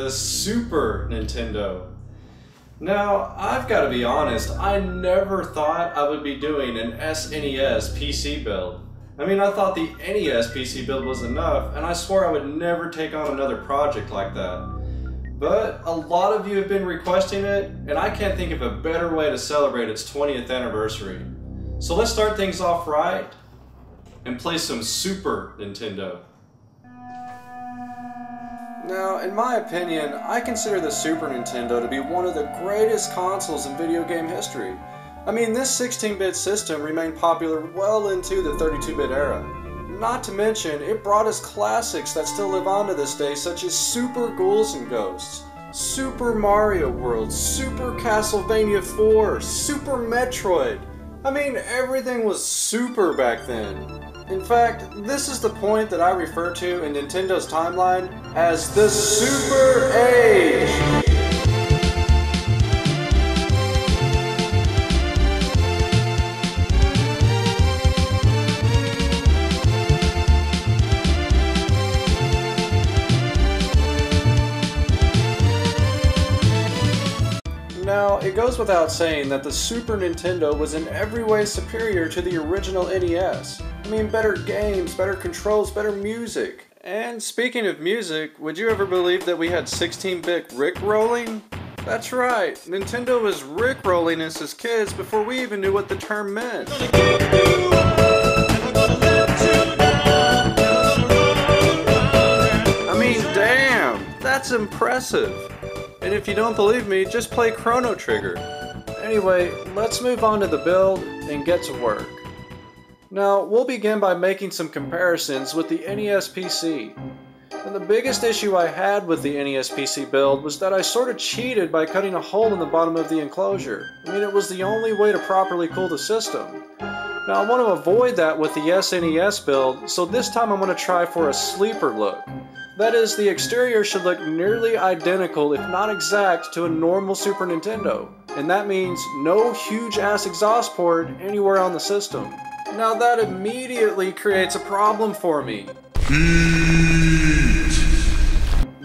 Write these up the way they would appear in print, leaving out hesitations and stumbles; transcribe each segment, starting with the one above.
the Super Nintendo. Now, I've got to be honest, I never thought I would be doing an SNES PC build. I mean, I thought the NES PC build was enough, and I swore I would never take on another project like that. But a lot of you have been requesting it, and I can't think of a better way to celebrate its 20th anniversary. So let's start things off right and play some Super Nintendo. Now, in my opinion, I consider the Super Nintendo to be one of the greatest consoles in video game history. I mean, this 16-bit system remained popular well into the 32-bit era. Not to mention, it brought us classics that still live on to this day, such as Super Ghouls and Ghosts, Super Mario World, Super Castlevania 4, Super Metroid. I mean, everything was super back then. In fact, this is the point that I refer to in Nintendo's timeline as the Super Age. Now, it goes without saying that the Super Nintendo was in every way superior to the original NES. I mean, better games, better controls, better music. And speaking of music, would you ever believe that we had 16-bit Rickrolling? That's right, Nintendo was Rickrolling us as kids before we even knew what the term meant. I mean, damn, that's impressive. And if you don't believe me, just play Chrono Trigger. Anyway, let's move on to the build and get to work. Now, we'll begin by making some comparisons with the NES PC. And the biggest issue I had with the NES PC build was that I sort of cheated by cutting a hole in the bottom of the enclosure. I mean, it was the only way to properly cool the system. Now, I want to avoid that with the SNES build, so this time I'm going to try for a sleeper look. That is, the exterior should look nearly identical, if not exact, to a normal Super Nintendo. And that means no huge-ass exhaust port anywhere on the system. Now that immediately creates a problem for me. Heat.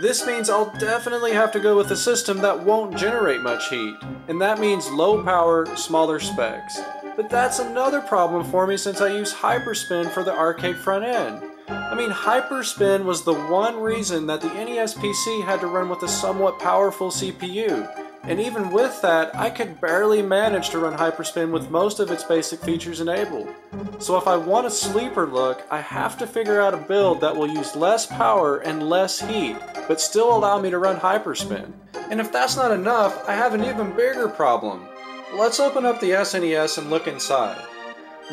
This means I'll definitely have to go with a system that won't generate much heat. And that means low power, smaller specs. But that's another problem for me since I use Hyperspin for the arcade front end. I mean, Hyperspin was the one reason that the NES PC had to run with a somewhat powerful CPU. And even with that, I could barely manage to run Hyperspin with most of its basic features enabled. So if I want a sleeper look, I have to figure out a build that will use less power and less heat, but still allow me to run Hyperspin. And if that's not enough, I have an even bigger problem. Let's open up the SNES and look inside.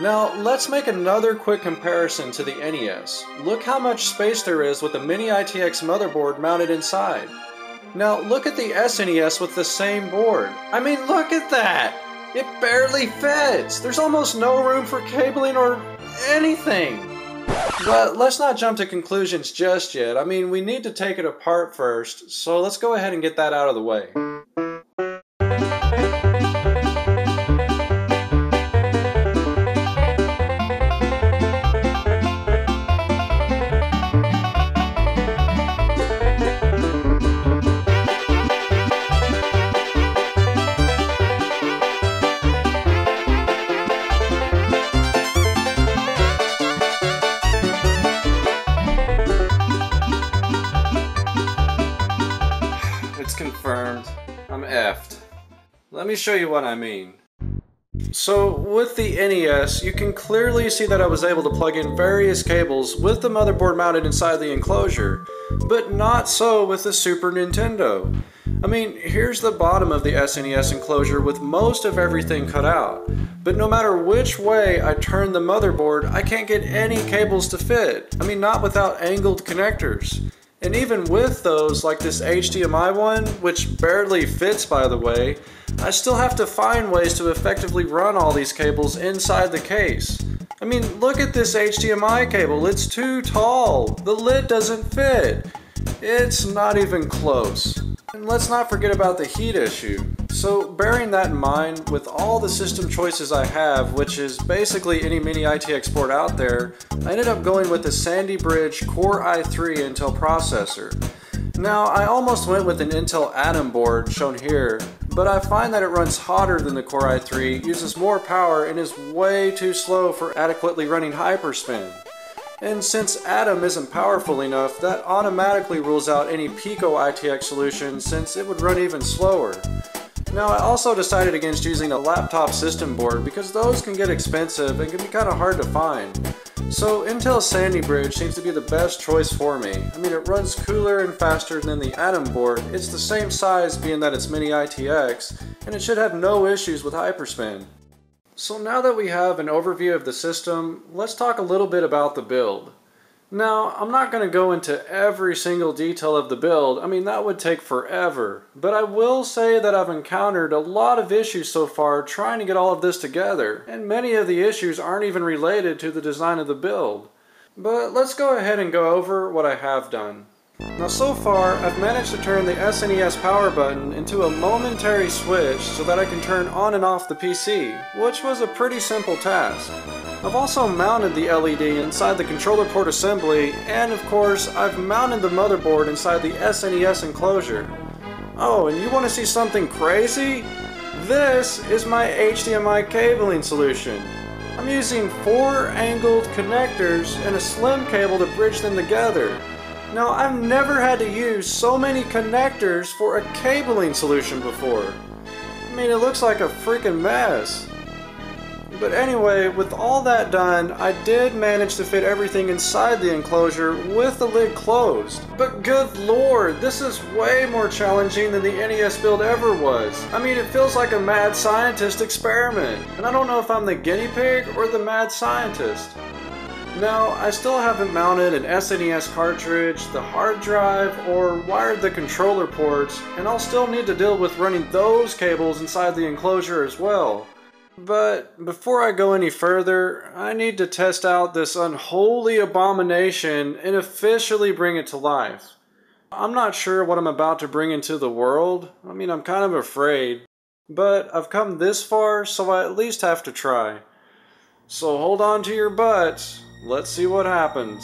Now, let's make another quick comparison to the NES. Look how much space there is with the Mini ITX motherboard mounted inside. Now, look at the SNES with the same board. I mean, look at that! It barely fits! There's almost no room for cabling or anything! But let's not jump to conclusions just yet. I mean, we need to take it apart first, so let's go ahead and get that out of the way. Confirmed. I'm effed. Let me show you what I mean. So with the NES, you can clearly see that I was able to plug in various cables with the motherboard mounted inside the enclosure, but not so with the Super Nintendo. I mean, here's the bottom of the SNES enclosure with most of everything cut out, but no matter which way I turn the motherboard, I can't get any cables to fit. I mean, not without angled connectors. And even with those, like this HDMI one, which barely fits by the way, I still have to find ways to effectively run all these cables inside the case. I mean, look at this HDMI cable, it's too tall. The lid doesn't fit. It's not even close. And let's not forget about the heat issue. So bearing that in mind, with all the system choices I have, which is basically any mini ITX board out there, I ended up going with the Sandy Bridge Core i3 Intel processor. Now, I almost went with an Intel Atom board shown here, but I find that it runs hotter than the Core i3, uses more power, and is way too slow for adequately running Hyperspin. And since Atom isn't powerful enough, that automatically rules out any Pico ITX solution since it would run even slower. Now, I also decided against using a laptop system board because those can get expensive and can be kind of hard to find. So Intel's Sandy Bridge seems to be the best choice for me. I mean, it runs cooler and faster than the Atom board, it's the same size being that it's mini ITX, and it should have no issues with Hyperspin. So now that we have an overview of the system, let's talk a little bit about the build. Now, I'm not going to go into every single detail of the build, I mean that would take forever, but I will say that I've encountered a lot of issues so far trying to get all of this together, and many of the issues aren't even related to the design of the build. But let's go ahead and go over what I have done. Now so far, I've managed to turn the SNES power button into a momentary switch so that I can turn on and off the PC, which was a pretty simple task. I've also mounted the LED inside the controller port assembly, and of course, I've mounted the motherboard inside the SNES enclosure. Oh, and you want to see something crazy? This is my HDMI cabling solution. I'm using 4 angled connectors and a slim cable to bridge them together. Now, I've never had to use so many connectors for a cabling solution before. I mean, it looks like a freaking mess. But anyway, with all that done, I did manage to fit everything inside the enclosure with the lid closed. But good lord, this is way more challenging than the NES build ever was. I mean, it feels like a mad scientist experiment, and I don't know if I'm the guinea pig or the mad scientist. Now, I still haven't mounted an SNES cartridge, the hard drive, or wired the controller ports, and I'll still need to deal with running those cables inside the enclosure as well. But before I go any further, I need to test out this unholy abomination and officially bring it to life. I'm not sure what I'm about to bring into the world. I mean, I'm kind of afraid. But I've come this far, so I at least have to try. So hold on to your butts. Let's see what happens.